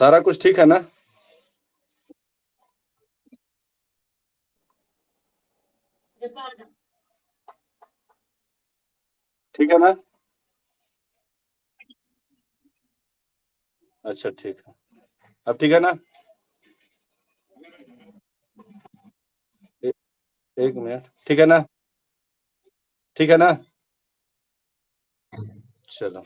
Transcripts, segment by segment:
सारा कुछ ठीक है ना? ठीक है ना? अच्छा ठीक है। अब ठीक है ना? ए, एक मिनट। ठीक है ना? ठीक है ना? चलो।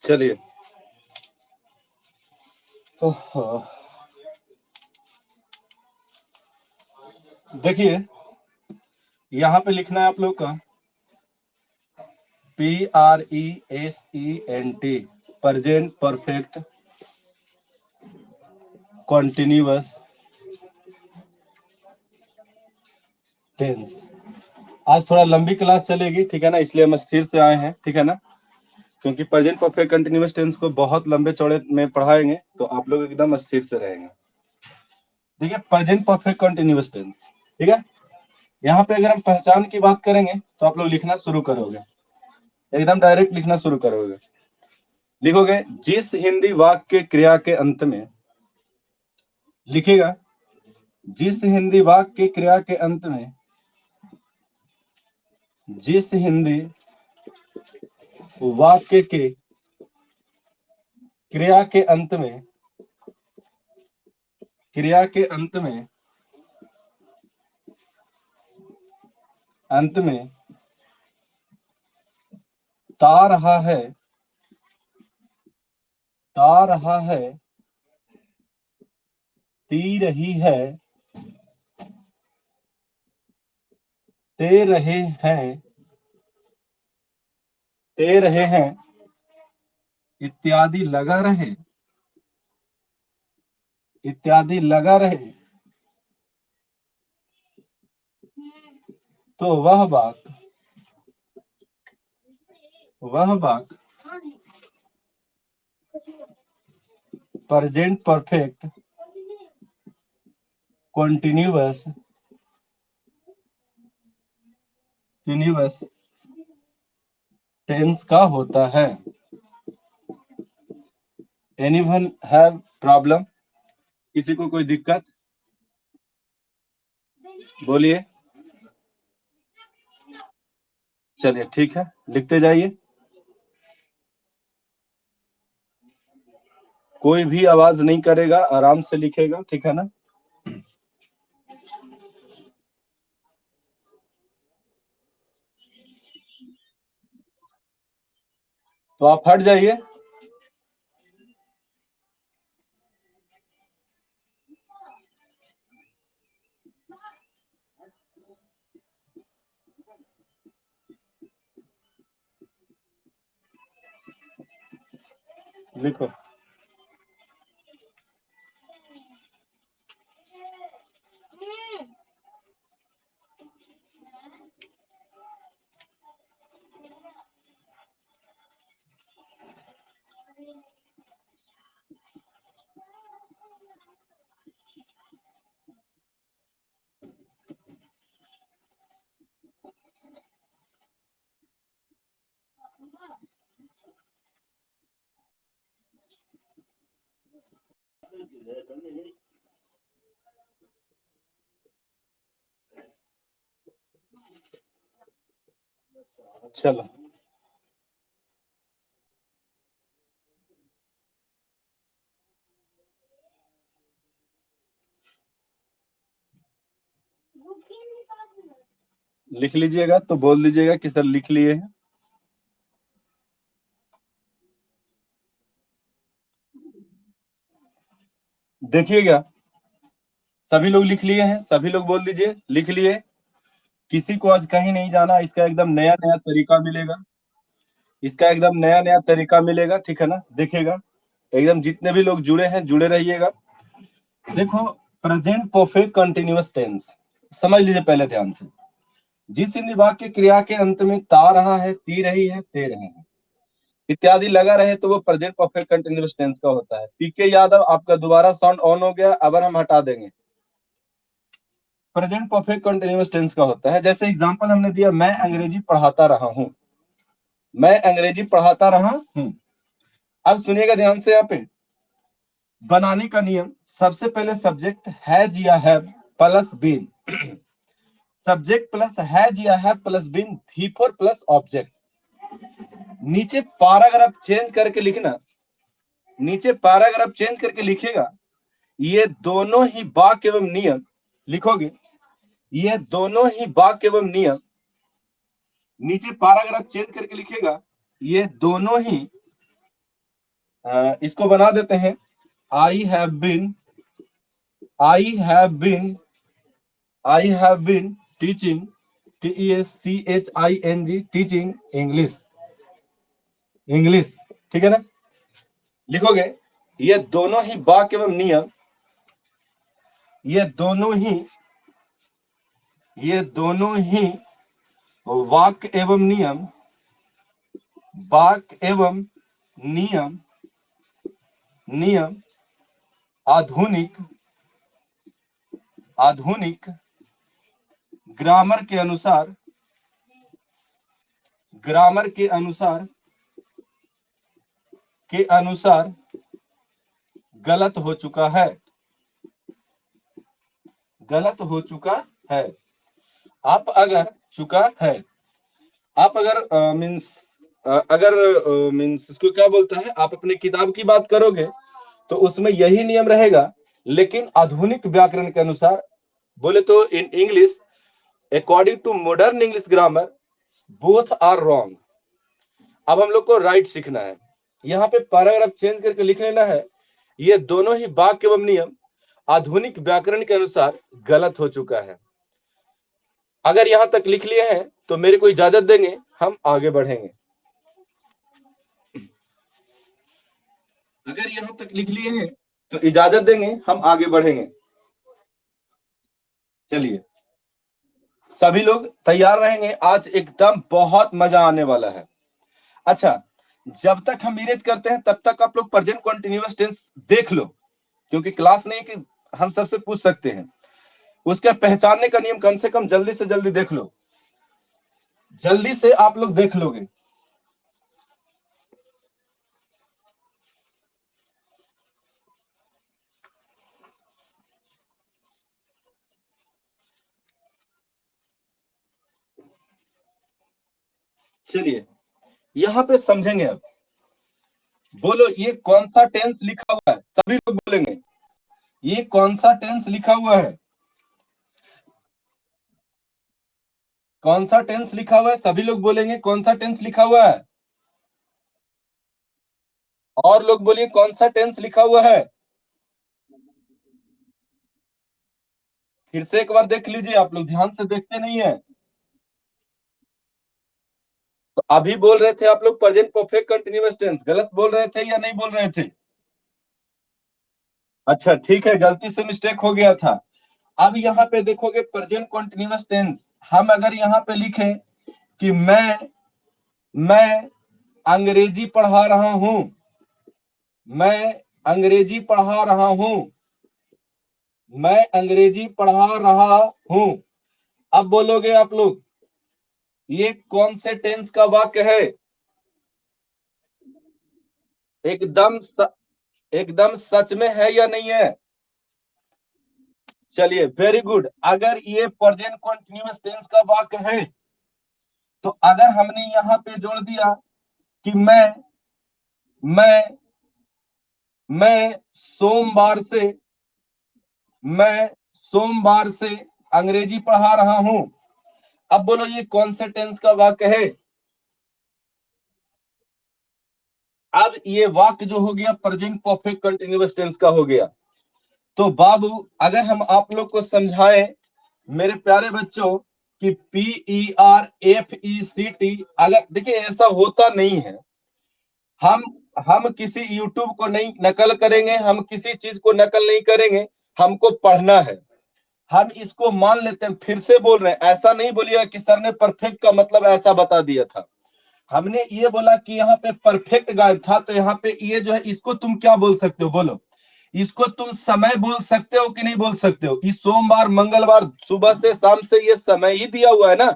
चलिए। ओहो। देखिए, यहाँ पे लिखना है आप लोग का PRESENT, present perfect continuous tense. आज थोड़ा लंबी क्लास चलेगी, ठीक है ना, इसलिए हम स्थिर से आए हैं, ठीक है ना, क्योंकि प्रेजेंट परफेक्ट कंटिन्यूअस टेंस को बहुत लंबे चौड़े में पढ़ाएंगे तो आप लोग एकदम स्थिर से रहेंगे। देखिए, प्रेजेंट परफेक्ट कंटिन्यूअस टेंस, ठीक है। यहाँ पे अगर हम पहचान की बात करेंगे तो आप लोग लिखना शुरू करोगे, एकदम डायरेक्ट लिखना शुरू करोगे। लिखोगे जिस हिंदी वाक्य क्रिया के अंत में, लिखेगा जिस हिंदी वाक्य क्रिया के अंत में, जिस हिंदी वाक्य के क्रिया के अंत में, क्रिया के अंत में, अंत में ता रहा है, ता रहा है, ती रही है, ते रहे हैं, ते रहे हैं इत्यादि लगा रहे, इत्यादि लगा रहे, तो वह बात present perfect continuous universe tense का होता है। Anyone have problem? किसी को कोई दिक्कत? बोलिए। चलिए ठीक है, लिखते जाइए। कोई भी आवाज नहीं करेगा, आराम से लिखेगा, ठीक है ना। तो आप हट जाइए। लिखो। चलो। लिख लीजिएगा तो बोल दीजिएगा कि सर लिख लिए हैं। देखिएगा, सभी लोग लिख लिए हैं, सभी लोग बोल दीजिए लिख लिए। किसी को आज कहीं नहीं जाना, इसका एकदम नया नया तरीका मिलेगा, इसका एकदम नया नया तरीका मिलेगा, ठीक है ना। देखिएगा, एकदम जितने भी लोग जुड़े हैं जुड़े रहिएगा। देखो, प्रेजेंट परफेक्ट कंटिन्यूअस टेंस समझ लीजिए पहले ध्यान से। जिस हिंदी वाक्य क्रिया के अंत में ता रहा है, ती रही है, ते रहे हैं इत्यादि लगा रहे तो वो प्रेजेंट परफेक्ट कंटिन्यूअस टेंस का होता है। पीके यादव, आपका दोबारा साउंड ऑन हो गया, अब हम हटा देंगे। प्रेजेंट परफेक्ट कंटीन्यूअस टेंस का होता है। जैसे एग्जांपल हमने दिया, मैं अंग्रेजी पढ़ाता रहा हूं, मैं अंग्रेजी पढ़ाता रहा हूं। अब सुनिएगा ध्यान से, यहाँ पे बनाने का नियम, सबसे पहले सब्जेक्ट हैज या have plus been, subject plus has या हैव प्लस बीन, भी फोर प्लस ऑब्जेक्ट। नीचे पैराग्राफ चेंज करके लिखना, नीचे पैराग्राफ चेंज करके लिखेगा, ये दोनों ही वाक्य एवं नियम लिखोगे, ये दोनों ही वाक्य एवं नियम, नीचे पैराग्राफ चेंज करके लिखेगा, ये दोनों ही, इसको बना देते हैं, I have been, I have been, I have been teaching, TEACHING, teaching English, English, ठीक है ना। लिखोगे ये दोनों ही वाक्य एवं नियम, ये दोनों ही, ये दोनों ही वाक्य एवं नियम, वाक्य एवं नियम, नियम आधुनिक, आधुनिक ग्रामर के अनुसार, ग्रामर के अनुसार, के अनुसार गलत हो चुका है, गलत हो चुका है। आप अगर चुका है, आप अगर मीन्स अगर मीन्स इसको क्या बोलता है, आप अपनी किताब की बात करोगे तो उसमें यही नियम रहेगा, लेकिन आधुनिक व्याकरण के अनुसार बोले तो in English according to modern English grammar both are wrong. अब हम लोग को राइट सीखना है, यहाँ पे पैराग्राफ चेंज करके लिख लेना है, ये दोनों ही वाक्य एवं नियम आधुनिक व्याकरण के अनुसार गलत हो चुका है। अगर यहां तक लिख लिए हैं तो मेरे को इजाजत देंगे, हम आगे बढ़ेंगे। अगर यहां तक लिख लिए हैं तो इजाजत देंगे, हम आगे बढ़ेंगे। चलिए सभी लोग तैयार रहेंगे, आज एकदम बहुत मजा आने वाला है। अच्छा, जब तक हम इरेज करते हैं तब तक आप लोग प्रेजेंट कंटीन्यूअस टेंस देख लो, क्योंकि क्लास नहीं कि हम सबसे पूछ सकते हैं, उसका पहचानने का नियम कम से कम जल्दी से जल्दी देख लो, जल्दी से आप लोग देख लोगे। चलिए यहां पे समझेंगे। अब बोलो ये कौन सा टेंस लिखा हुआ है, सभी लोग बोलेंगे ये कौन सा टेंस लिखा हुआ है, कौन सा टेंस लिखा हुआ है, सभी लोग बोलेंगे कौन सा टेंस लिखा हुआ है। और लोग बोलिए कौन सा टेंस लिखा हुआ है। फिर से एक बार देख लीजिए, आप लोग ध्यान से देखते नहीं है। तो अभी बोल रहे थे आप लोग प्रेजेंट परफेक्ट कंटीन्यूअस टेंस, गलत बोल रहे थे या नहीं बोल रहे थे। अच्छा ठीक है, गलती से मिस्टेक हो गया था। अब यहाँ पे देखोगे प्रेजेंट कंटीन्यूअस टेंस, हम अगर यहाँ पे लिखें कि मैं अंग्रेजी पढ़ा रहा हूं, मैं अंग्रेजी पढ़ा रहा हूं, मैं अंग्रेजी पढ़ा रहा हूं। अब बोलोगे आप लोग ये कौन से टेंस का वाक्य है। एकदम एकदम सच में है या नहीं है। चलिए वेरी गुड, अगर ये प्रेजेंट कंटीन्यूअस टेंस का वाक्य है तो अगर हमने यहाँ पे जोड़ दिया कि मैं मैं सोमवार से, मैं सोमवार से अंग्रेजी पढ़ा रहा हूं। अब बोलो ये कौन से टेंस का वाक्य है। अब ये वाक्य जो हो गया प्रेजेंट परफेक्ट कंटीन्यूअस टेंस का हो गया। तो बाबू अगर हम आप लोग को समझाएं मेरे प्यारे बच्चों कि PERFECT, अगर देखिए ऐसा होता नहीं है, हम हम किसी यूट्यूब को नहीं नकल करेंगे, हम किसी चीज को नकल नहीं करेंगे, हमको पढ़ना है। हम इसको मान लेते हैं, फिर से बोल रहे हैं, ऐसा नहीं बोलिएगा कि सर ने परफेक्ट का मतलब ऐसा बता दिया था। हमने ये बोला कि यहाँ पे परफेक्ट गायब था, तो यहाँ पे ये जो है इसको तुम क्या बोल सकते हो बोलो। इसको तुम समय बोल सकते हो कि नहीं बोल सकते हो? इस सोमवार मंगलवार सुबह से शाम से ये समय ही दिया हुआ है ना,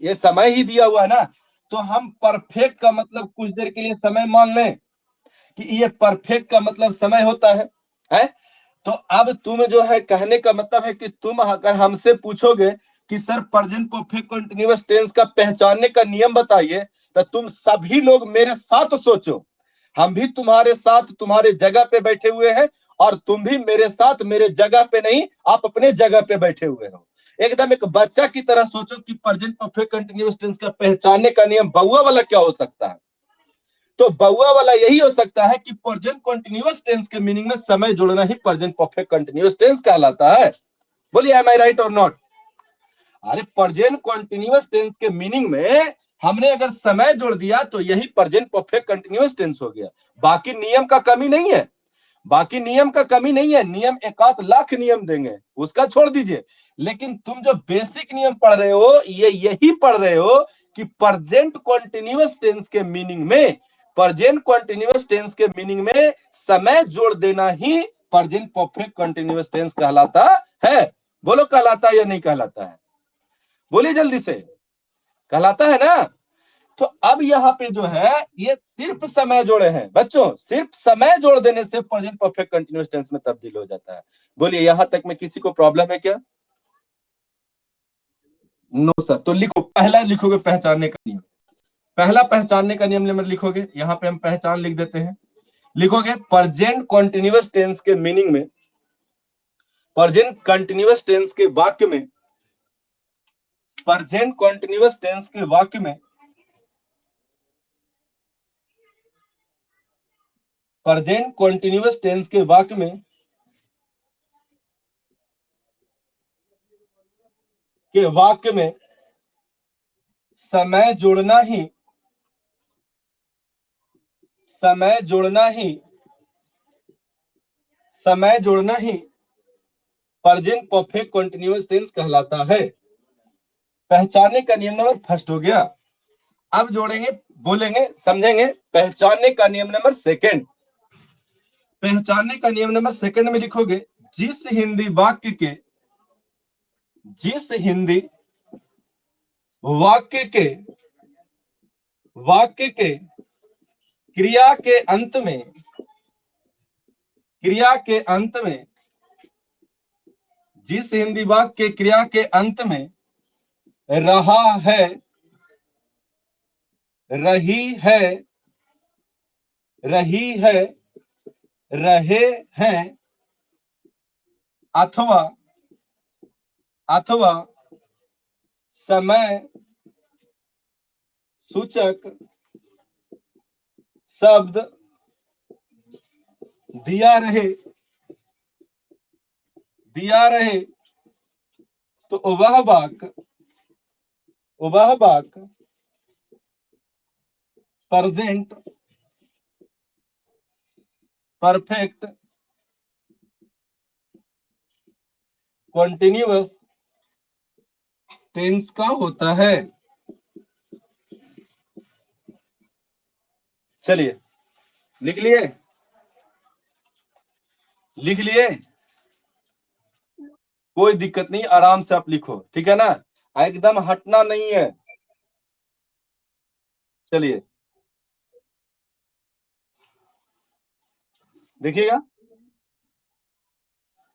ये समय ही दिया हुआ है ना। तो हम परफेक्ट का मतलब कुछ देर के लिए समय मान लें कि ये परफेक्ट का मतलब समय होता है? तो अब तुम जो है कहने का मतलब है कि तुम अगर हमसे पूछोगे कि sir present perfect continuous tense का पहचानने का नियम बताइए, तो तुम सभी लोग मेरे साथ सोचो, हम भी तुम्हारे साथ तुम्हारे जगह पे बैठे हुए हैं और तुम भी मेरे साथ मेरे जगह पे नहीं, आप अपने जगह पे बैठे हुए हो। एकदम एक बच्चा की तरह सोचो कि प्रेजेंट परफेक्ट कंटीन्यूअस टेंस का पहचानने का नियम बउआ वाला क्या हो सकता है? तो बउआ वाला यही हो सकता है कि प्रेजेंट कंटीन्यूअस टेंस के मीनिंग में समय जोड़ना ही प्रेजेंट परफेक्ट कंटीन्यूअस टेंस कहलाता है। बोलिए एम आई राइट और नॉट? अरे प्रेजेंट कंटीन्यूअस टेंस के मीनिंग में हमने अगर समय जोड़ दिया तो यही प्रेजेंट परफेक्ट कंटीन्यूअस टेंस हो गया। बाकी नियम का कमी नहीं है, बाकी नियम का कमी नहीं है, नियम एकाध लाख नियम देंगे, उसका छोड़ दीजिए। लेकिन तुम जो बेसिक नियम पढ़ रहे हो ये यही पढ़ रहे हो कि प्रेजेंट कंटीन्यूअस टेंस के मीनिंग में, प्रेजेंट कंटीन्यूअस टेंस के मीनिंग में समय जोड़ देना ही प्रेजेंट परफेक्ट कंटीन्यूअस टेंस कहलाता है। बोलो कहलाता है या नहीं कहलाता है? बोलिए जल्दी से, कहलाता है ना? तो अब यहाँ पे जो है ये सिर्फ समय जोड़े हैं बच्चों, सिर्फ समय जोड़ देने से प्रेजेंट परफेक्ट कंटीन्यूअस टेंस में तब्दील हो जाता है। बोलिए यहां तक में किसी को प्रॉब्लम है क्या? No sir. तो लिखो, पहला लिखोगे पहचानने का नियम, पहला पहचानने का नियम नंबर लिखोगे, यहाँ पे हम पहचान लिख देते हैं। लिखोगे प्रेजेंट कंटीन्यूअस टेंस के मीनिंग में, प्रेजेंट कंटीन्यूअस टेंस के वाक्य में, प्रेजेंट कंटीन्यूअस टेंस के वाक्य में, प्रेजेंट कंटीन्यूअस टेंस के वाक्य में वाक्य में समय जोड़ना ही, समय जोड़ना ही, समय जोड़ना ही प्रेजेंट परफेक्ट कंटीन्यूअस टेंस कहलाता है। पहचानने का नियम नंबर फर्स्ट हो गया। अब जोड़ेंगे, बोलेंगे, समझेंगे पहचानने का नियम नंबर सेकंड। पहचानने का नियम नंबर सेकंड में लिखोगे जिस हिंदी वाक्य के, जिस हिंदी वाक्य के, वाक्य के क्रिया के अंत में, क्रिया के अंत में, जिस हिंदी वाक्य के क्रिया के अंत में रहा है, रही है, रही है, रहे हैं, अथवा, अथवा समय सूचक शब्द दिया रहे, दिया रहे, तो वह वाक्य, वह वाक्य प्रेजेंट परफेक्ट कंटीन्यूअस टेंस का होता है। चलिए लिख लिए, लिख लिए, कोई दिक्कत नहीं, आराम से आप लिखो, ठीक है ना, एकदम हटना नहीं है। चलिए देखिएगा,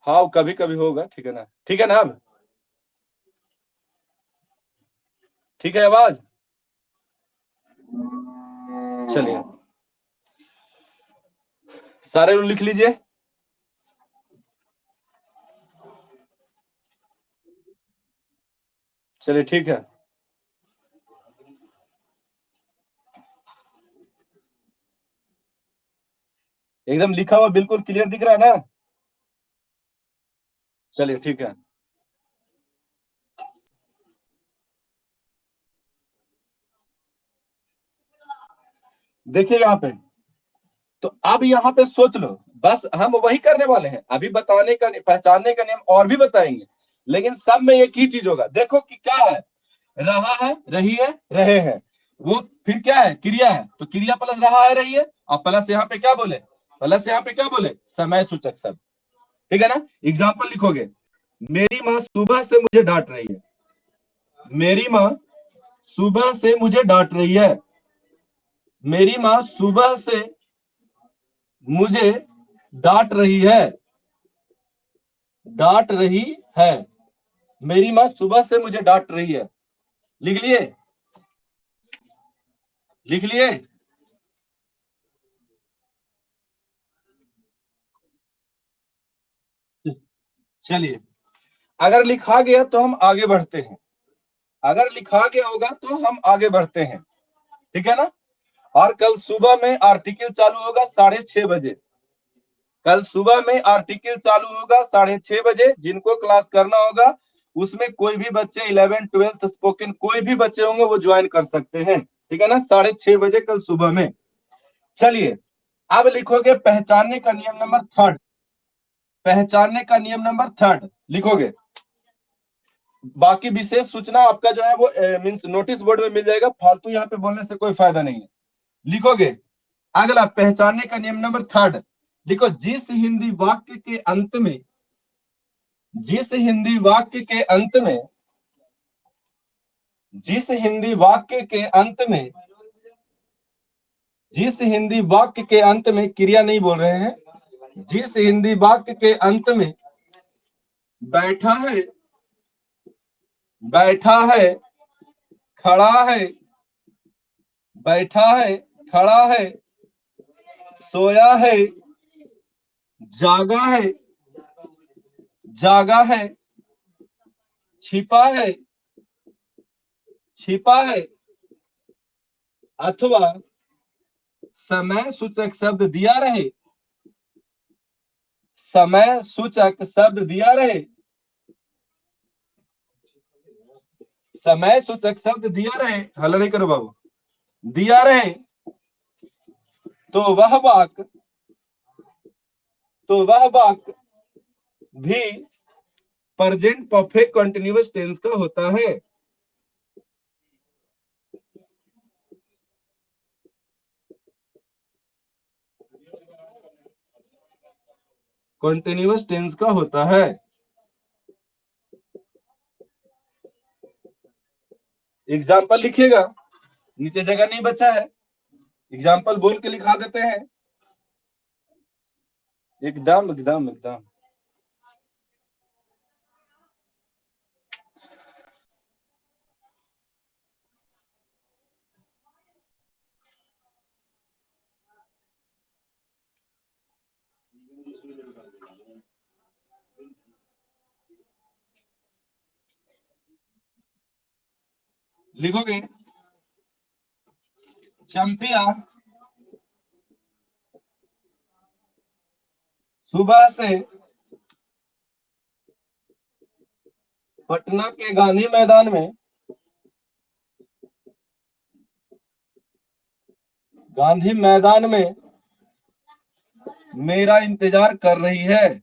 हाँ कभी कभी होगा, ठीक है ना, ठीक है ना, अब ठीक है आवाज? चलिए सारे लोग लिख लीजिए। चलिए ठीक है, एकदम लिखा हुआ बिल्कुल क्लियर दिख रहा है ना? चलिए ठीक है, देखिए यहाँ पे, तो अब यहाँ पे सोच लो, बस हम वही करने वाले हैं, अभी बताने का, पहचानने का नियम और भी बताएंगे, लेकिन सब में एक ही चीज होगा। देखो कि क्या है, रहा है, रही है, रहे हैं, वो फिर क्या है, क्रिया है, तो क्रिया प्लस रहा है, रही है, और प्लस यहाँ पे क्या बोले, प्लस यहाँ पे क्या बोले, समय सूचक शब्द, ठीक है ना। एग्जाम्पल लिखोगे, मेरी माँ सुबह से मुझे डांट रही है, मेरी माँ सुबह से मुझे डांट रही है, मेरी माँ सुबह से मुझे डांट रही है, डांट रही है, मेरी माँ सुबह से मुझे डांट रही है। लिख लिए, लिख लिए। चलिए, अगर लिखा गया तो हम आगे बढ़ते हैं, अगर लिखा गया होगा तो हम आगे बढ़ते हैं, ठीक है ना। और कल सुबह में आर्टिकल चालू होगा 6:30 बजे, कल सुबह में आर्टिकल चालू होगा 6:30 बजे। जिनको क्लास करना होगा उसमें कोई भी बच्चे 11th 12th स्पोकन कोई भी बच्चे होंगे वो ज्वाइन कर सकते हैं, ठीक है ना, 6:30 बजे कल सुबह में। चलिए, अब लिखोगे पहचानने का नियम नंबर थर्ड, पहचानने का नियम नंबर थर्ड लिखोगे। बाकी विशेष सूचना आपका जो है वो मीन्स नोटिस बोर्ड में मिल जाएगा, फालतू यहाँ पे बोलने से कोई फायदा नहीं है। लिखोगे अगला, पहचानने का नियम नंबर थर्ड, लिखो, जिस हिंदी वाक्य के अंत में, जिस हिंदी वाक्य के अंत में, जिस हिंदी वाक्य के अंत में, जिस हिंदी वाक्य के अंत में, क्रिया नहीं बोल रहे हैं, जिस हिंदी वाक्य के अंत में बैठा है, बैठा है, खड़ा है, बैठा है, खड़ा है, सोया है, जागा है, जागा है, छिपा है, छिपा है, अथवा समय सूचक शब्द दिया रहे, समय सूचक शब्द दिया रहे, समय सूचक शब्द दिया रहे, हल्ला नहीं करो बाबू, दिया रहे, तो वह वाक्य, तो वह वाक्य भी प्रेजेंट परफेक्ट कंटिन्यूअस टेंस का होता है। कंटिन्यूअस टेंस का होता है। एग्जाम्पल लिखिएगा, नीचे जगह नहीं बचा है, एग्जाम्पल बोल के लिखा देते हैं। एकदम एकदम एकदम लिखोगे, चंपिया सुबह से पटना के गांधी मैदान में, गांधी मैदान में मेरा इंतजार कर रही है।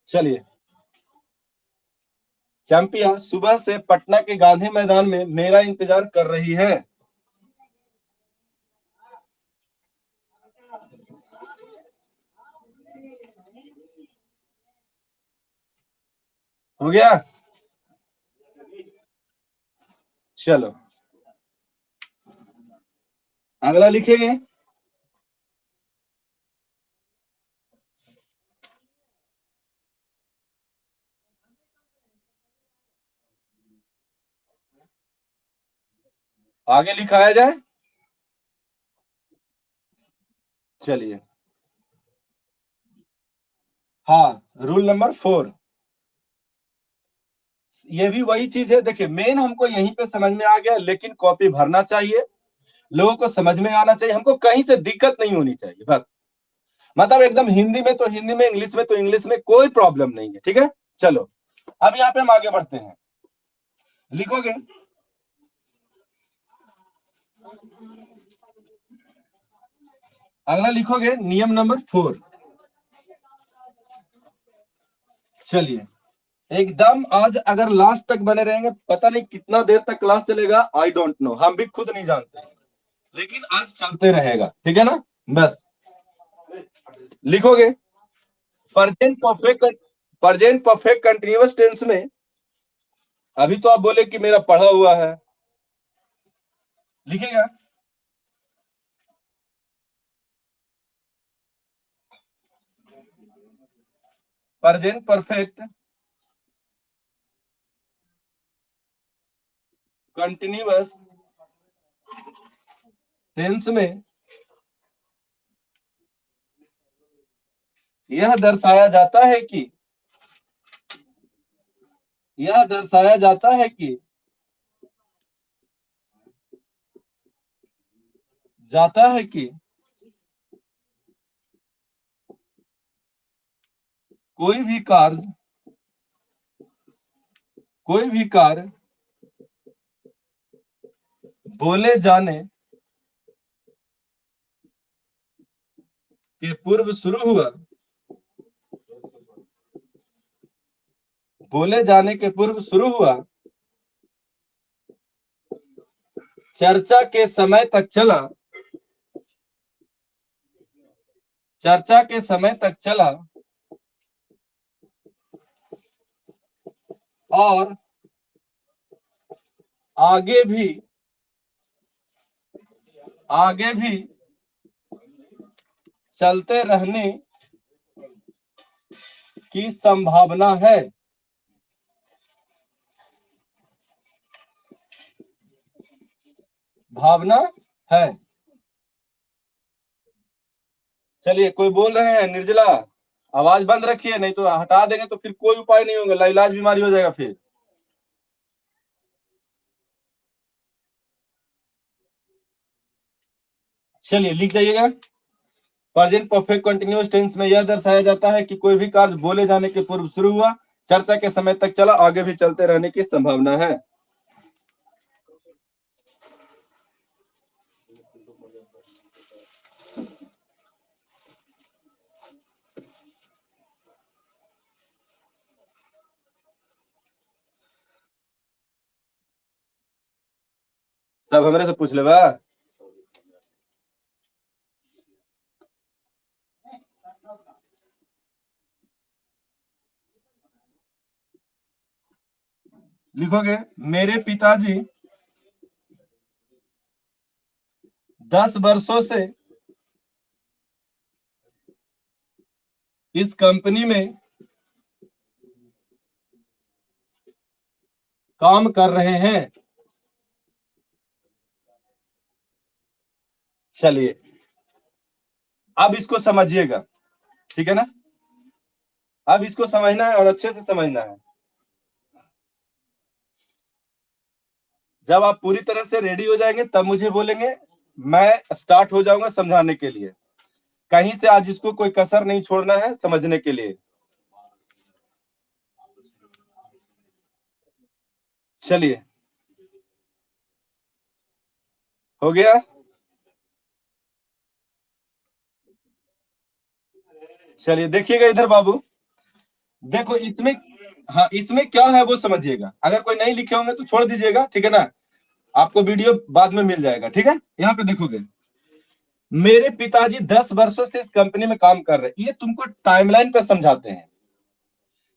चलिए, चंपिया सुबह से पटना के गांधी मैदान में मेरा इंतजार कर रही है। हो गया। चलो, अगला लिखेंगे। आगे लिखाया जाए। चलिए, हाँ, रूल नंबर 4, ये भी वही चीज है। देखिए, मेन हमको यहीं पे समझ में आ गया, लेकिन कॉपी भरना चाहिए, लोगों को समझ में आना चाहिए, हमको कहीं से दिक्कत नहीं होनी चाहिए बस। मतलब एकदम हिंदी में तो हिंदी में, इंग्लिश में तो इंग्लिश में, कोई प्रॉब्लम नहीं है, ठीक है। चलो, अब यहाँ पे हम आगे बढ़ते हैं। लिखोगे, अगला लिखोगे नियम नंबर 4। चलिए, एकदम आज अगर लास्ट तक बने रहेंगे, पता नहीं कितना देर तक क्लास चलेगा, आई डोंट नो, हम भी खुद नहीं जानते, लेकिन आज चलते रहेगा, ठीक है ना। बस लिखोगे प्रेजेंट परफेक्ट कंटिन्यूअस टेंस में, अभी तो आप बोले कि मेरा पढ़ा हुआ है, लिखेगा प्रेजेंट परफेक्ट कंटिन्यूअस टेंस में यह दर्शाया जाता है कि यह दर्शाया जाता है कि जाता है कि कोई भी कार्य कोई भी कार्य बोले जाने के पूर्व शुरू हुआ, बोले जाने के पूर्व शुरू हुआ, चर्चा के समय तक चला, चर्चा के समय तक चला, और आगे भी आगे भी चलते रहने की संभावना है। भावना है। चलिए, कोई बोल रहे हैं निर्जला, आवाज बंद रखिए, नहीं तो हटा देंगे तो फिर कोई उपाय नहीं होगा, लाइलाज बीमारी हो जाएगा फिर। चलिए लिख जाइएगा, प्रेजेंट परफेक्ट कंटिन्यूअस टेंस में यह दर्शाया जाता है कि कोई भी कार्य बोले जाने के पूर्व शुरू हुआ, चर्चा के समय तक चला, आगे भी चलते रहने की संभावना है। सब हमरे से पूछ लेबा। लिखोगे, मेरे पिताजी 10 वर्षों से इस कंपनी में काम कर रहे हैं। चलिए, अब इसको समझिएगा, ठीक है ना। अब इसको समझना है और अच्छे से समझना है। जब आप पूरी तरह से रेडी हो जाएंगे तब मुझे बोलेंगे, मैं स्टार्ट हो जाऊंगा समझाने के लिए। कहीं से आज इसको कोई कसर नहीं छोड़ना है समझने के लिए। चलिए, हो गया। चलिए देखिएगा इधर बाबू, देखो इसमें, हाँ इसमें क्या है वो समझिएगा। अगर कोई नहीं लिखे होंगे तो छोड़ दीजिएगा, ठीक है ना। आपको वीडियो बाद में मिल जाएगा, ठीक है। यहाँ पे देखोगे, मेरे पिताजी 10 वर्षों से इस कंपनी में काम कर रहे हैं, ये तुमको टाइमलाइन पे समझाते हैं।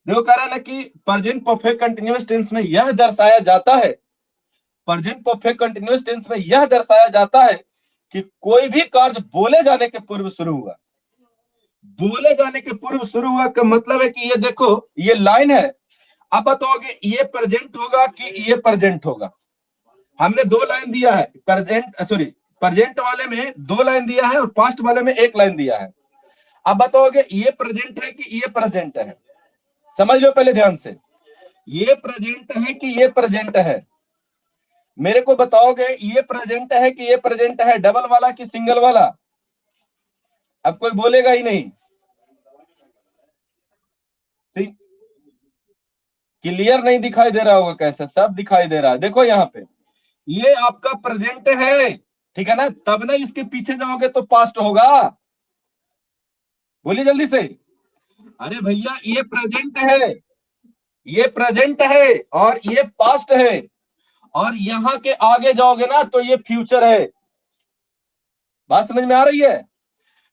देखो कह रहा है ना कि प्रेजेंट परफेक्ट कंटिन्यूअस टेंस में यह दर्शाया जाता है, प्रेजेंट परफेक्ट कंटिन्यूअस टेंस में यह दर्शाया जाता है कि कोई भी कार्य बोले जाने के पूर्व शुरू हुआ। बोले जाने के पूर्व शुरू हुआ का मतलब है कि ये देखो, ये लाइन है। आप बताओगे ये प्रेजेंट होगा कि ये प्रेजेंट होगा। हमने दो लाइन दिया है, प्रेजेंट सॉरी प्रेजेंट वाले में दो लाइन दिया है और पास्ट वाले में एक लाइन दिया है। अब बताओगे ये प्रेजेंट है कि ये प्रेजेंट है। समझ लो पहले ध्यान से, ये प्रेजेंट है कि ये प्रेजेंट है। मेरे को बताओगे ये प्रेजेंट है कि ये प्रेजेंट है, डबल वाला कि सिंगल वाला। अब कोई बोलेगा ही नहीं। क्लियर नहीं दिखाई दे रहा होगा, कैसे सब दिखाई दे रहा है। देखो यहाँ पे, ये आपका प्रेजेंट है, ठीक है ना, तब ना इसके पीछे जाओगे तो पास्ट होगा। बोलिए जल्दी से। अरे भैया ये प्रेजेंट है, ये प्रेजेंट है और ये पास्ट है, और यहां के आगे जाओगे ना तो ये फ्यूचर है। बात समझ में आ रही है?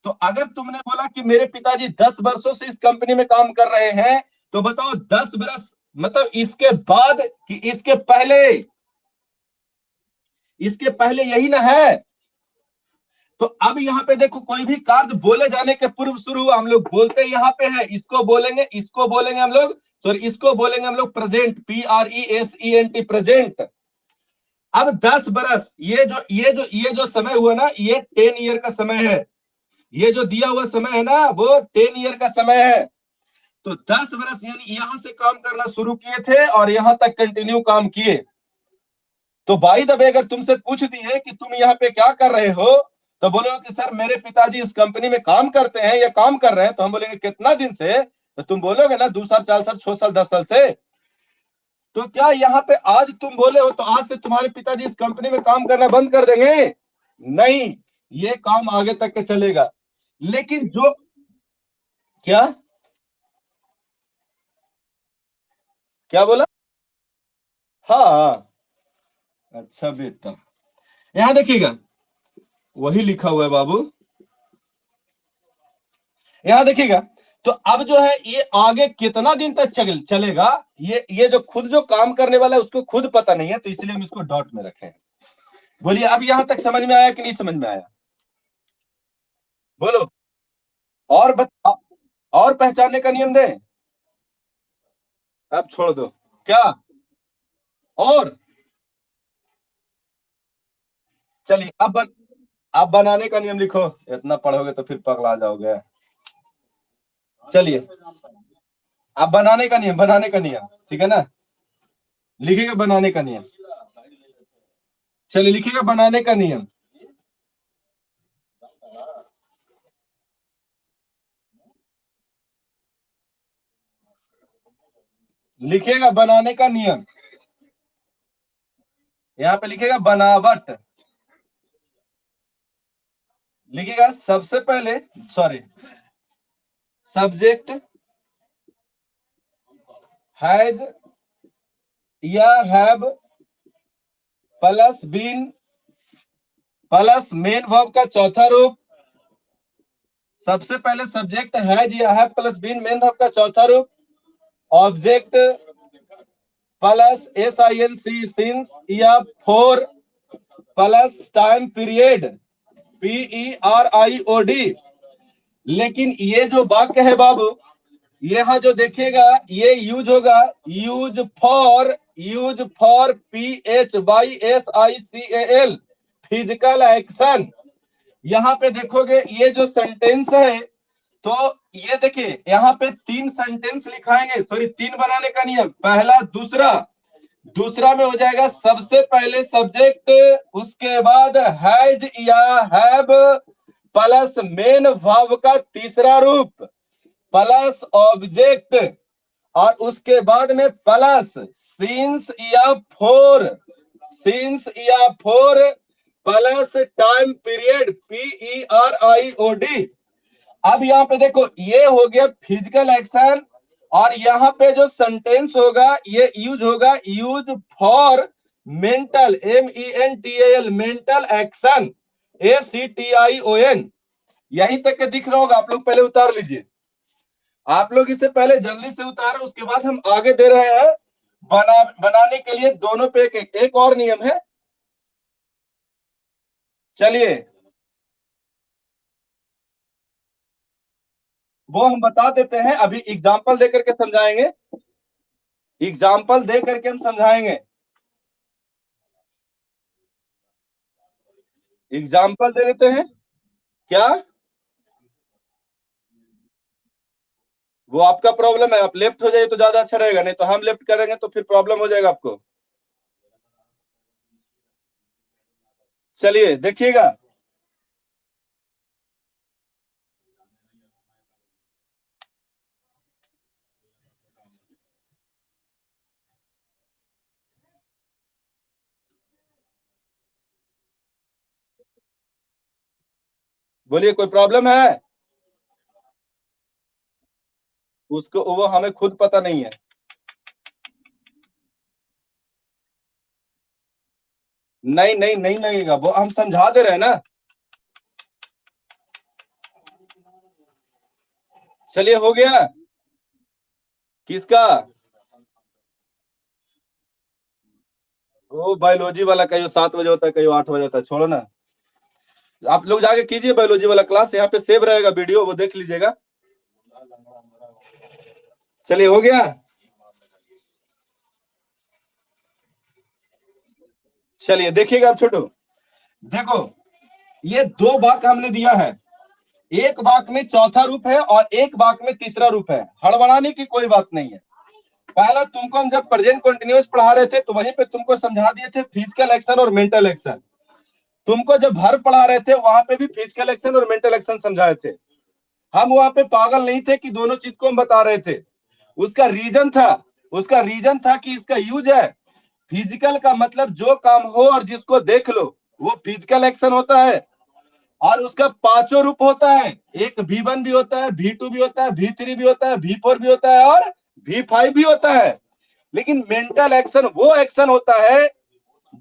तो अगर तुमने बोला कि मेरे पिताजी 10 वर्षों से इस कंपनी में काम कर रहे हैं, तो बताओ 10 वर्ष मतलब इसके बाद कि इसके पहले? इसके पहले यही ना है। तो अब यहाँ पे देखो, कोई भी कार्य बोले जाने के पूर्व शुरू हुआ, हम लोग बोलते यहाँ पे है, इसको बोलेंगे हम लोग, सॉरी इसको बोलेंगे हम लोग प्रेजेंट, PRESENT, प्रेजेंट। अब 10 बरस, ये जो समय हुआ ना, ये 10 ईयर का समय है। ये जो दिया हुआ समय है ना, वो 10 ईयर का समय है। तो 10 बरस यानी यहां से काम करना शुरू किए थे और यहां तक कंटिन्यू काम किए। तो भाई दबे अगर तुमसे पूछ दिए कि तुम यहाँ पे क्या कर रहे हो, तो बोलोगे कि सर मेरे पिताजी इस कंपनी में काम करते हैं या काम कर रहे हैं। तो हम बोलेंगे कितना दिन से? तो तुम बोलोगे ना 2 साल, 4 साल, 6 साल, 10 साल से। तो क्या यहाँ पे आज तुम बोले हो तो आज से तुम्हारे पिताजी इस कंपनी में काम करना बंद कर देंगे? नहीं, ये काम आगे तक के चलेगा। लेकिन जो क्या क्या बोला? हाँ, अच्छा बेटा, यहाँ देखिएगा, वही लिखा हुआ है बाबू, यहाँ देखिएगा। तो अब जो है ये आगे कितना दिन तक चलेगा, ये जो खुद जो काम करने वाला है उसको खुद पता नहीं है, तो इसलिए हम इसको डॉट में रखे हैं। बोलिए अब यहां तक समझ में आया कि नहीं समझ में आया? बोलो। और बता, और पहचानने का नियम दें? अब छोड़ दो। क्या? और चलिए अब बनाने का नियम लिखो। इतना पढ़ोगे तो फिर पगला जाओगे। चलिए अब बनाने का नियम ठीक है ना? लिखिएगा बनाने का नियम। चलिए लिखिएगा बनाने का नियम। लिखिएगा बनाने का नियम। यहाँ पे लिखिएगा बनावट। लिखिएगा सबसे पहले, सॉरी, सब्जेक्ट हैज या have plus been plus main verb का चौथा रूप। सबसे पहले सब्जेक्ट हैज या have plus been main verb का चौथा रूप। ऑब्जेक्ट प्लस SINC सिंस या for plus time period PERIOD। लेकिन ये जो वाक्य है बाबू, यहाँ जो देखिएगा ये use for PHYSICAL, physical action. यहाँ पे देखोगे ये जो सेंटेंस है, तो ये देखिए यहाँ पे 3 सेंटेंस लिखाएंगे, सॉरी 3 बनाने का नियम, पहला दूसरा। दूसरा में हो जाएगा सबसे पहले सब्जेक्ट, उसके बाद हैज या हैव प्लस मेन वर्ब का तीसरा रूप प्लस ऑब्जेक्ट, और उसके बाद में प्लस सिंस या for, plus time period PERIOD। अब यहाँ पे देखो ये हो गया फिजिकल एक्शन, और यहाँ पे जो सेंटेंस होगा ये use for mental, MENTAL, mental action, ACTION। यहीं तक के दिख रहा होगा, आप लोग पहले उतार लीजिए। आप लोग इसे पहले जल्दी से उतारो, उसके बाद हम आगे दे रहे हैं बनाने के लिए दोनों पे एक और नियम है। चलिए वो हम बता देते हैं, अभी एग्जाम्पल दे करके समझाएंगे। एग्जाम्पल दे करके हम समझाएंगे। एग्जाम्पल दे देते हैं। क्या? वो आपका प्रॉब्लम है, आप लेफ्ट हो जाइए तो ज्यादा अच्छा रहेगा, नहीं तो हम लेफ्ट करेंगे तो फिर प्रॉब्लम हो जाएगा आपको। चलिए देखिएगा। बोलिए कोई प्रॉब्लम है? उसको वो हमें खुद पता नहीं है। नहीं नहीं नहीं लगेगा, वो हम समझा दे रहे हैं ना। चलिए हो गया। किसका? वो बायोलॉजी वाला कहीं 7 बजे होता है, कहीं 8 बजे होता है, छोड़ो ना। आप लोग जाके कीजिए बायोलॉजी वाला क्लास, यहाँ पे सेव रहेगा वीडियो, वो देख लीजिएगा। चलिए हो गया। चलिए देखिएगा अब छोटू, देखो ये 2 वाक्य हमने दिया है, एक वाक्य में चौथा रूप है और एक वाक्य में तीसरा रूप है। हड़बड़ाने की कोई बात नहीं है। पहला तुमको हम जब प्रेजेंट कंटिन्यूअस पढ़ा रहे थे तो वहीं पे तुमको समझा दिए थे फिजिकल एक्शन और मेंटल एक्शन। तुमको जब वर्ब पढ़ा रहे थे वहां पे भी फिजिकल एक्शन और मेंटल एक्शन समझाए थे। हम वहां पे पागल नहीं थे कि दोनों चीज को हम बता रहे थे। उसका रीजन था, उसका रीजन था कि इसका यूज है। फिजिकल का मतलब जो काम हो और जिसको देख लो वो फिजिकल एक्शन होता है। और उसका 5 रूप होता है, एक V1 भी होता है, V2 भी होता है, V3 भी होता है, V4 भी होता है और V5 भी होता है। लेकिन मेंटल एक्शन वो एक्शन होता है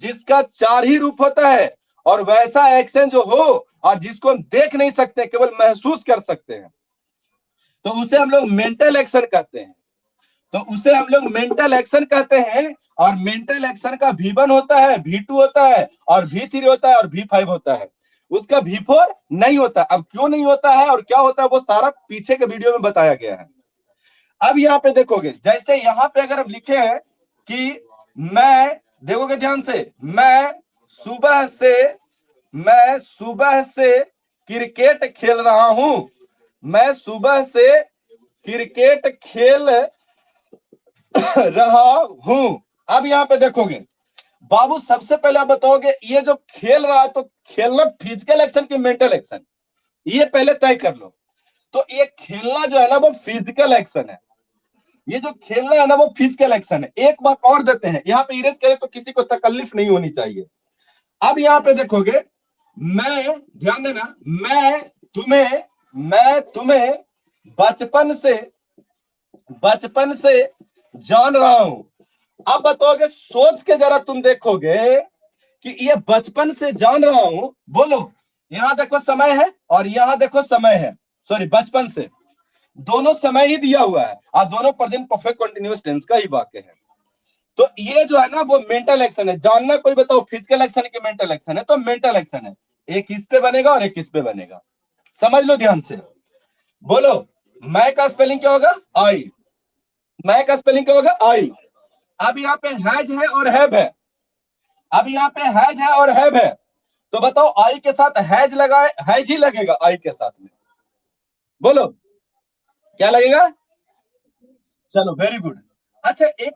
जिसका 4 ही रूप होता है, और वैसा एक्शन जो हो और जिसको हम देख नहीं सकते, केवल महसूस कर सकते हैं, तो उसे हम लोग मेंटल एक्शन कहते हैं। तो उसे हम लोग मेंटल एक्शन कहते हैं। और मेंटल एक्शन का V1 होता है, V2 होता है और V3 होता है और V5 होता है। उसका V4 नहीं होता। अब क्यों नहीं होता है और क्या होता है वो सारा पीछे के वीडियो में बताया गया है। अब यहाँ पे देखोगे, जैसे यहाँ पे अगर हम लिखे हैं कि मैं, देखोगे ध्यान से, सुबह से मैं सुबह से क्रिकेट खेल रहा हूं। मैं सुबह से क्रिकेट खेल रहा हूं। अब यहाँ पे देखोगे बाबू, सबसे पहले आप बताओगे ये जो खेल रहा है तो खेलना फिजिकल एक्शन की मेंटल एक्शन, ये पहले तय कर लो। तो ये खेलना जो है ना वो फिजिकल एक्शन है, ये जो खेलना है ना वो फिजिकल एक्शन है। एक बात और देते हैं, यहाँ पे इरेज करें तो किसी को तकलीफ नहीं होनी चाहिए। अब यहाँ पे देखोगे, मैं, ध्यान देना, मैं तुम्हें बचपन से जान रहा हूं। अब बताओगे, सोच के जरा तुम देखोगे कि ये बचपन से जान रहा हूं, बोलो, यहां देखो समय है और यहां देखो समय है, सॉरी बचपन से, दोनों समय ही दिया हुआ है और दोनों प्रेजेंट परफेक्ट कंटीन्यूअस टेंस का ही वाक्य है। तो ये जो है ना वो मेंटल एक्शन है। जानना कोई बताओ फिजिकल एक्शन की मेंटल एक्शन है, तो मेंटल एक्शन है। एक इस पे बनेगा और एक इस पे बनेगा, समझ लो ध्यान से। बोलो, मैं का स्पेलिंग क्या होगा? आई। मैं का स्पेलिंग क्या होगा? आई। अब यहाँ पे हैज है और हैव है। अब यहाँ पे हैज है और हैव है, तो बताओ आई के साथ हैज लगाए, हैज ही लगेगा आई के साथ में। बोलो क्या लगेगा? चलो वेरी गुड। अच्छा एक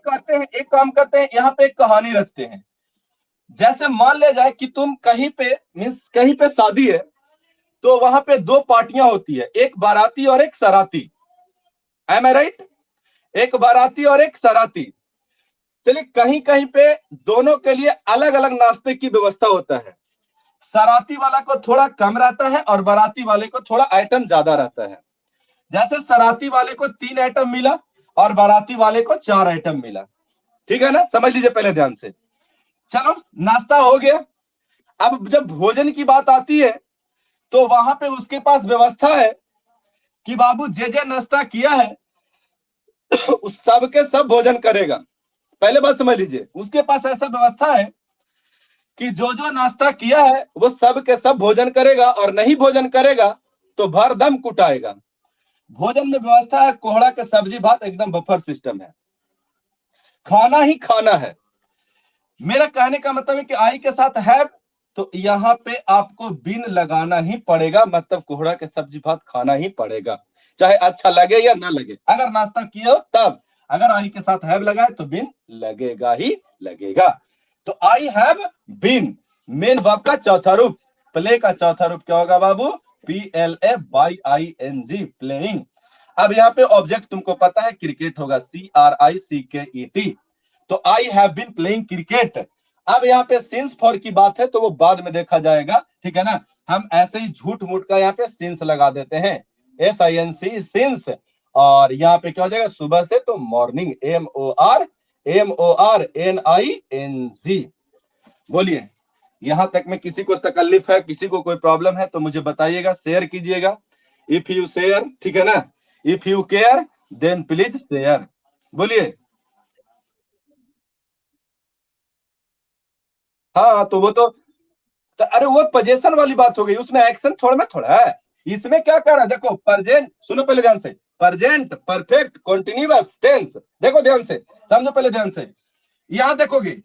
काम करते हैं, यहाँ पे एक कहानी रचते हैं। जैसे मान ले जाए कि तुम कहीं पे, मीन्स कहीं पे शादी है, तो वहां पे 2 पार्टियां होती है, एक बाराती और एक सराती। एम आई राइट? एक बाराती और एक सराती। चलिए, कहीं कहीं पे दोनों के लिए अलग अलग नाश्ते की व्यवस्था होता है। सराती वाला को थोड़ा कम रहता है और बाराती वाले को थोड़ा आइटम ज्यादा रहता है। जैसे सराती वाले को 3 आइटम मिला और बाराती वाले को 4 आइटम मिला। ठीक है ना? समझ लीजिए पहले ध्यान से। चलो, नाश्ता हो गया। अब जब भोजन की बात आती है तो वहां पे उसके पास व्यवस्था है कि बाबू जे जे नाश्ता किया है उस सब के सब भोजन करेगा। पहले बात समझ लीजिए, उसके पास ऐसा व्यवस्था है कि जो जो नाश्ता किया है वो सब के सब भोजन करेगा, और नहीं भोजन करेगा तो भर दम कुटाएगा। भोजन में व्यवस्था है, कोहड़ा के सब्जी भात, एकदम बफर सिस्टम है, खाना ही खाना है। मेरा कहने का मतलब है कि आई के साथ है, तो यहाँ पे आपको बिन लगाना ही पड़ेगा, मतलब कोहड़ा के सब्जी भात खाना ही पड़ेगा, चाहे अच्छा लगे या ना लगे। अगर नाश्ता किया हो तब, अगर आई के साथ हैव लगा है तो बिन लगेगा ही लगेगा। तो I have been, main verb का चौथा रूप। प्ले का चौथा रूप क्या होगा बाबू? PLAYING, playing. अब यहाँ पे ऑब्जेक्ट तुमको पता है, क्रिकेट होगा, CRICKET। तो I have been playing cricket. अब यहाँ पे सिंस फॉर की बात है तो वो बाद में देखा जाएगा, ठीक है ना? हम ऐसे ही झूठ मूठ का यहाँ पे सिंस लगा देते हैं, SINC, सिंस। और यहाँ पे क्या हो जाएगा? सुबह से तो मॉर्निंग, MORNING। बोलिए। यहाँ तक में किसी को तकलीफ है, किसी को कोई प्रॉब्लम है तो मुझे बताइएगा, शेयर कीजिएगा। इफ यू शेयर, ठीक है ना, if you care then please share. बोलिए। हाँ तो वो तो अरे वो पोजीशन वाली बात हो गई, उसमें एक्शन थोड़ा में थोड़ा है। इसमें क्या कर रहा है, देखो प्रेजेंट, सुनो पहले ध्यान से, प्रेजेंट परफेक्ट कॉन्टिन्यूअस टेंस, देखो ध्यान से, समझो पहले ध्यान से। यहां देखोगे,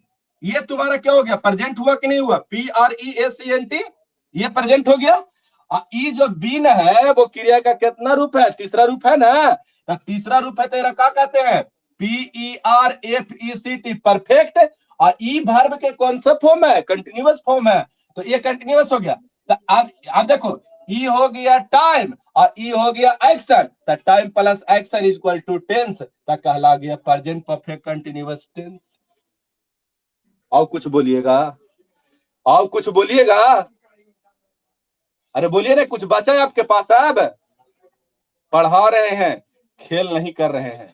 ये तुम्हारा क्या हो गया, प्रेजेंट हुआ कि नहीं हुआ, PRESENT, ये प्रेजेंट हो गया। ई जो बीन है वो क्रिया का कितना रूप है, तीसरा रूप है ना, तो तीसरा रूप है तेरा क्या कहते हैं, PERFECT, परफेक्ट। और ई वर्ब के कौन सा फॉर्म है, कंटिन्यूअस फॉर्म है, तो ये कंटिन्यूअस हो गया। तो अब देखो, ई हो गया टाइम और ई हो गया एक्शन, तो time plus action is equal to tense, तो कहला गया प्रेजेंट परफेक्ट कंटिन्यूअस टेंस। और कुछ बोलिएगा, और कुछ बोलिएगा, अरे बोलिए ना, कुछ बचा है आपके पास अब, पढ़ा रहे हैं, खेल नहीं कर रहे हैं,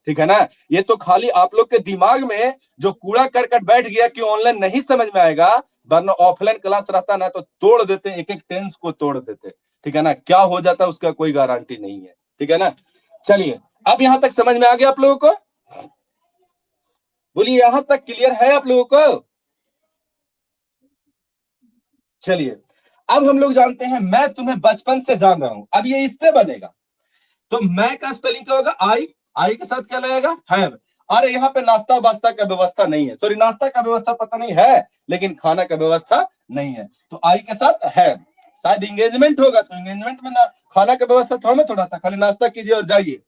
ठीक है ना। ये तो खाली आप लोग के दिमाग में जो कूड़ा करकट बैठ गया कि ऑनलाइन नहीं समझ में आएगा, वरना ऑफलाइन क्लास रहता ना तो तोड़ देते, एक एक टेंस को तोड़ देते, ठीक है ना, क्या हो जाता उसका कोई गारंटी नहीं है, ठीक है ना। चलिए, अब यहां तक समझ में आ गया आप लोगों को, बोलिए यहां तक क्लियर है आप लोगों को। चलिए, अब हम लोग जानते हैं, मैं तुम्हें बचपन से जान रहा हूं, अब ये इस पे बनेगा। तो मैं का स्पेलिंग क्या होगा, आई, आई के साथ क्या लगेगा, हैव। अरे यहाँ पे नाश्ता वास्ता का व्यवस्था नहीं है, सॉरी, नाश्ता का व्यवस्था पता नहीं है, लेकिन खाना का व्यवस्था नहीं है, तो आई के साथ हैव। शायद इंगेजमेंट होगा तो इंगेजमेंट में ना खाना का व्यवस्था तो हमें थोड़ा था, खाली नाश्ता कीजिए और जाइए।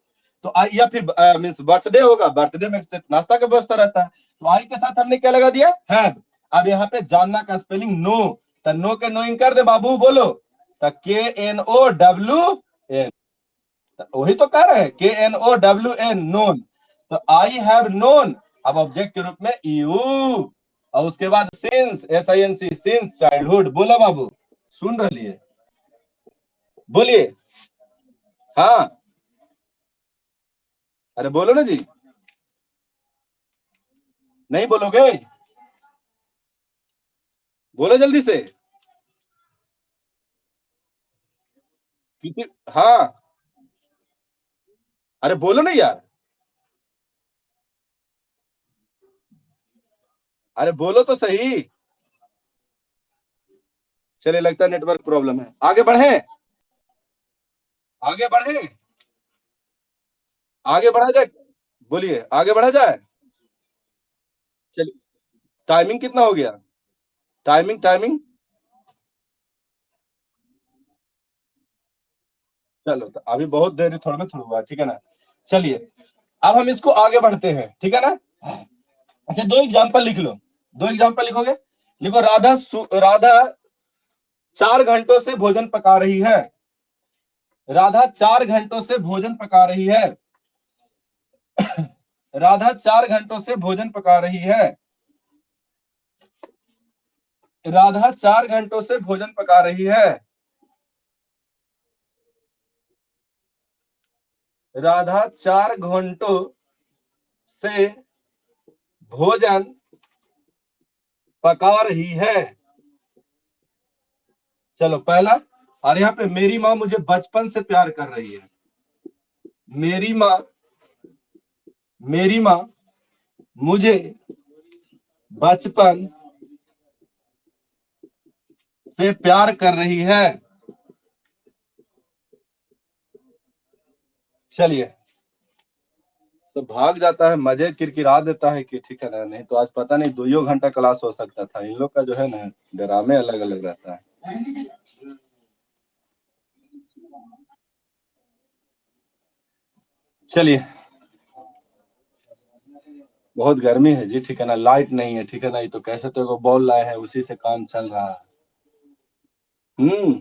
तो आई, या फिर मीन्स बर्थडे होगा, बर्थडे में सिर्फ नाश्ता का व्यवस्था रहता है, तो आई के साथ हमने क्या लगा दिया, हैव। अब यहाँ पे जानना का स्पेलिंग नो, तो नो के नोइंग कर दे बाबू, बोलो, तो KNOWN, वही तो कह रहे हैं, KNOWN, नोन। तो आई हैव नोन, अब ऑब्जेक्ट के रूप में यू, और उसके बाद सिंस, SINC, सिंस चाइल्डहुड, बोला बाबू, सुन रही है, बोलिए। हाँ, अरे बोलो ना जी, नहीं बोलोगे, बोलो जल्दी से, क्योंकि हाँ, अरे बोलो ना यार, अरे बोलो तो सही। चलिए, लगता है नेटवर्क प्रॉब्लम है, आगे बढ़े, आगे बढ़े, आगे बढ़ा जाए, बोलिए आगे बढ़ा जाए। चलिए, टाइमिंग कितना हो गया, टाइमिंग, टाइमिंग, चलो तो अभी बहुत देर थोड़ा में थोड़ा हुआ, ठीक है ना। चलिए, अब हम इसको आगे बढ़ते हैं, ठीक है ना। अच्छा, दो एग्जांपल लिख लो, दो एग्जांपल लिखोगे, लिखो, राधा 4 घंटों से भोजन पका रही है, राधा 4 घंटों से भोजन पका रही है, राधा 4 घंटों से भोजन पका रही है, राधा 4 घंटों से भोजन पका रही है, राधा 4 घंटों से भोजन पका रही है। चलो पहला, और यहाँ पे मेरी माँ मुझे बचपन से प्यार कर रही है, मेरी माँ, मेरी माँ मुझे बचपन से प्यार कर रही है। चलिए, तो भाग जाता है, मजे किरकिरा देता है कि ठीक है ना, नहीं तो आज पता नहीं 2 घंटा क्लास हो सकता था, इन लोग का जो है ना ड्रामे अलग अलग रहता है। चलिए, बहुत गर्मी है जी, ठीक है ना, लाइट नहीं है, ठीक है ना, ये तो कैसे तो वो बॉल लाए हैं, उसी से काम चल रहा है। हम्म,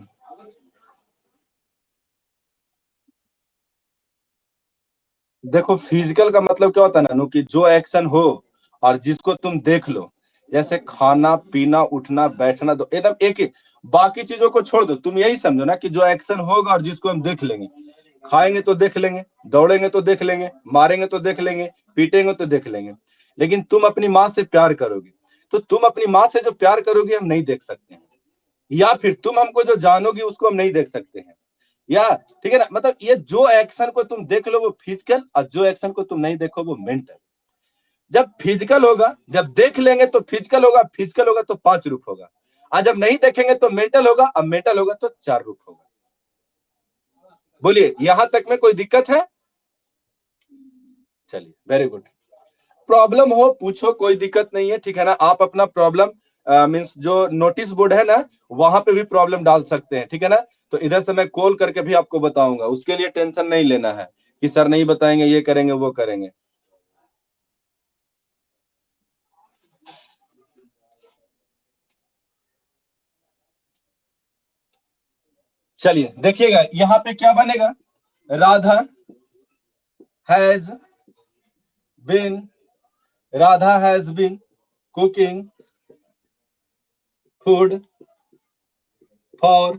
देखो फिजिकल का मतलब क्या होता है ना, कि जो एक्शन हो और जिसको तुम देख लो, जैसे खाना पीना उठना बैठना, तो एकदम एक एक, बाकी चीजों को छोड़ दो, तुम यही समझो ना कि जो एक्शन होगा और जिसको हम देख लेंगे, खाएंगे तो देख लेंगे, दौड़ेंगे तो देख लेंगे, मारेंगे तो देख लेंगे, पीटेंगे तो देख लेंगे, लेकिन तुम अपनी माँ से प्यार करोगे, तो तुम अपनी माँ से जो प्यार करोगे हम नहीं देख सकते हैं, या फिर तुम हमको जो जानोगी उसको हम नहीं देख सकते हैं, या ठीक है ना, मतलब ये जो एक्शन को तुम देख लो वो फिजिकल, और जो एक्शन को तुम नहीं देखो वो मेंटल। जब फिजिकल होगा, जब देख लेंगे तो फिजिकल होगा, फिजिकल होगा तो 5 रूप होगा, और जब नहीं देखेंगे तो मेंटल होगा, अब मेंटल होगा तो 4 रूप होगा। बोलिए यहां तक में कोई दिक्कत है? चलिए वेरी गुड। प्रॉब्लम हो पूछो, कोई दिक्कत नहीं है, ठीक है ना। आप अपना प्रॉब्लम मीन्स जो नोटिस बोर्ड है ना वहां पे भी प्रॉब्लम डाल सकते हैं, ठीक है ना। तो इधर से मैं कॉल करके भी आपको बताऊंगा, उसके लिए टेंशन नहीं लेना है कि सर नहीं बताएंगे, ये करेंगे वो करेंगे। चलिए देखिएगा यहाँ पे क्या बनेगा। Radha has been, Radha has been cooking food for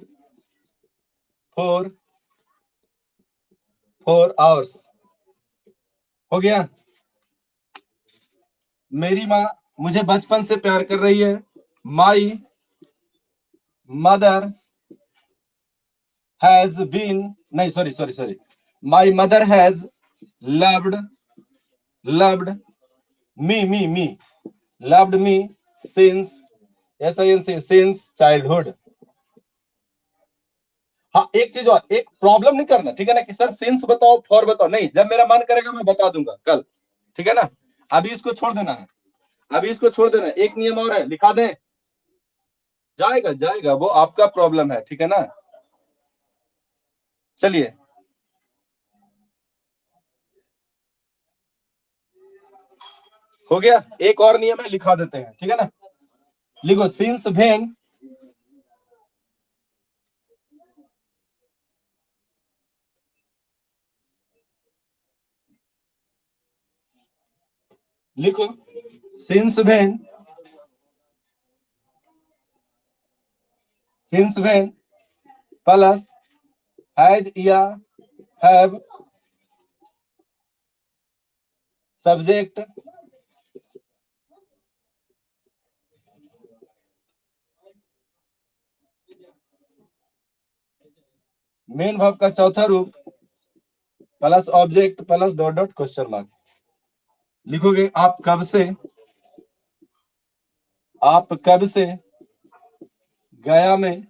4 hours. हो गया। मेरी माँ मुझे बचपन से प्यार कर रही है। माई मदर हैज बीन, नहीं sorry sorry sorry, my mother has loved, loved me loved me since, since childhood. हाँ एक चीज और, एक प्रॉब्लम नहीं करना, ठीक है ना, कि सर सिंस बताओ फॉर बताओ, नहीं, जब मेरा मन करेगा मैं बता दूंगा कल, ठीक है ना। अभी इसको छोड़ देना है, अभी इसको छोड़ देना है। एक नियम और है, लिखा दें? जाएगा जाएगा, वो आपका प्रॉब्लम है, ठीक है ना। चलिए हो गया। एक और नियम है, लिखा देते हैं, ठीक है ना। लिखो सिंस वेन, लिखो since when, since when plus has या हैव सब्जेक्ट मेन वर्ब का चौथा रूप plus object plus dot dot question mark. लिखोगे आप कब से गया में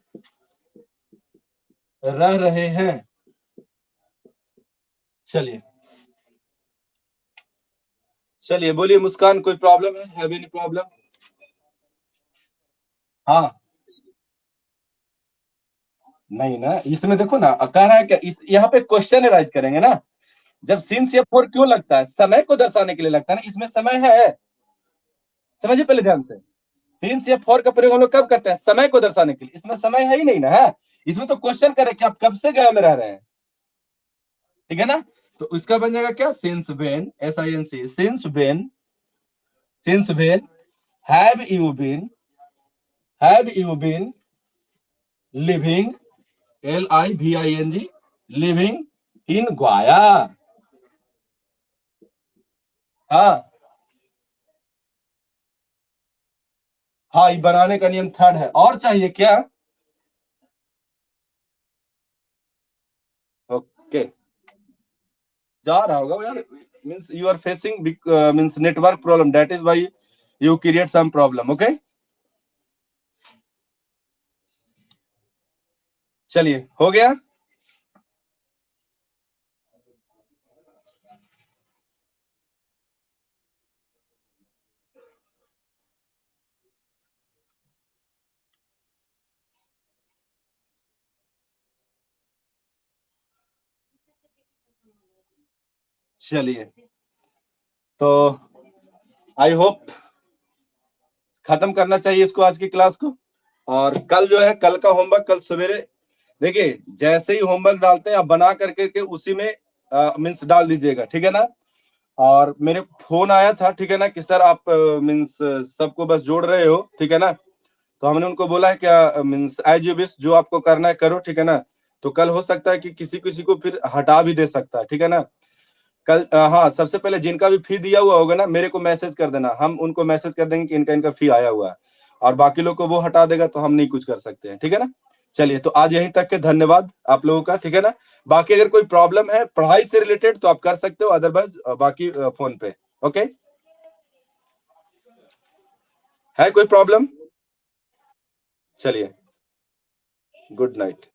रह रहे हैं। चलिए चलिए बोलिए मुस्कान, कोई प्रॉब्लम है? Have any problem? हाँ नहीं ना, इसमें देखो ना कह रहा है क्या, इस यहाँ पे क्वेश्चन राइज करेंगे ना। जब सिंस या फोर क्यों लगता है, समय को दर्शाने के लिए लगता है ना, इसमें समय है। समझिए पहले ध्यान से, सिंस या फोर का प्रयोग हम लोग कब करते हैं, समय को दर्शाने के लिए, इसमें समय है ही नहीं ना है। इसमें तो क्वेश्चन करे कि आप कब से गया में रह रहे हैं, ठीक है ना। तो इसका बन जाएगा क्या, since when, SINC, since when have you been, have you been living, LIVING, living in ग्वाया। हाँ हाँ, ये बनाने का नियम थर्ड है, और चाहिए क्या? ओके जा रहा होगा यार, means you are facing means network problem, that is why you create some problem. Okay चलिए हो गया। चलिए तो आई होप खत्म करना चाहिए इसको, आज की क्लास को। और कल जो है, कल का होमवर्क कल सवेरे, देखिए जैसे ही होमवर्क डालते हैं आप बना करके के उसी में मीन्स डाल दीजिएगा, ठीक है ना। और मेरे फोन आया था, ठीक है ना, कि सर आप मीन्स सबको बस जोड़ रहे हो, ठीक है ना। तो हमने उनको बोला है क्या, मीन्स एज यू विश, जो आपको करना है करो, ठीक है ना। तो कल हो सकता है कि किसी किसी को फिर हटा भी दे सकता है, ठीक है ना। कल हाँ, सबसे पहले जिनका भी फी दिया हुआ होगा ना, मेरे को मैसेज कर देना, हम उनको मैसेज कर देंगे कि इनका फी आया हुआ है, और बाकी लोग को वो हटा देगा तो हम नहीं कुछ कर सकते हैं, ठीक है ना? चलिए, तो आज यहीं तक के, धन्यवाद आप लोगों का, ठीक है ना? बाकी अगर कोई प्रॉब्लम है पढ़ाई से रिलेटेड तो आप कर सकते हो, अदरवाइज बाकी फ़ोन पे, ओके? है कोई प्रॉब्लम? चलिए, गुड नाइट।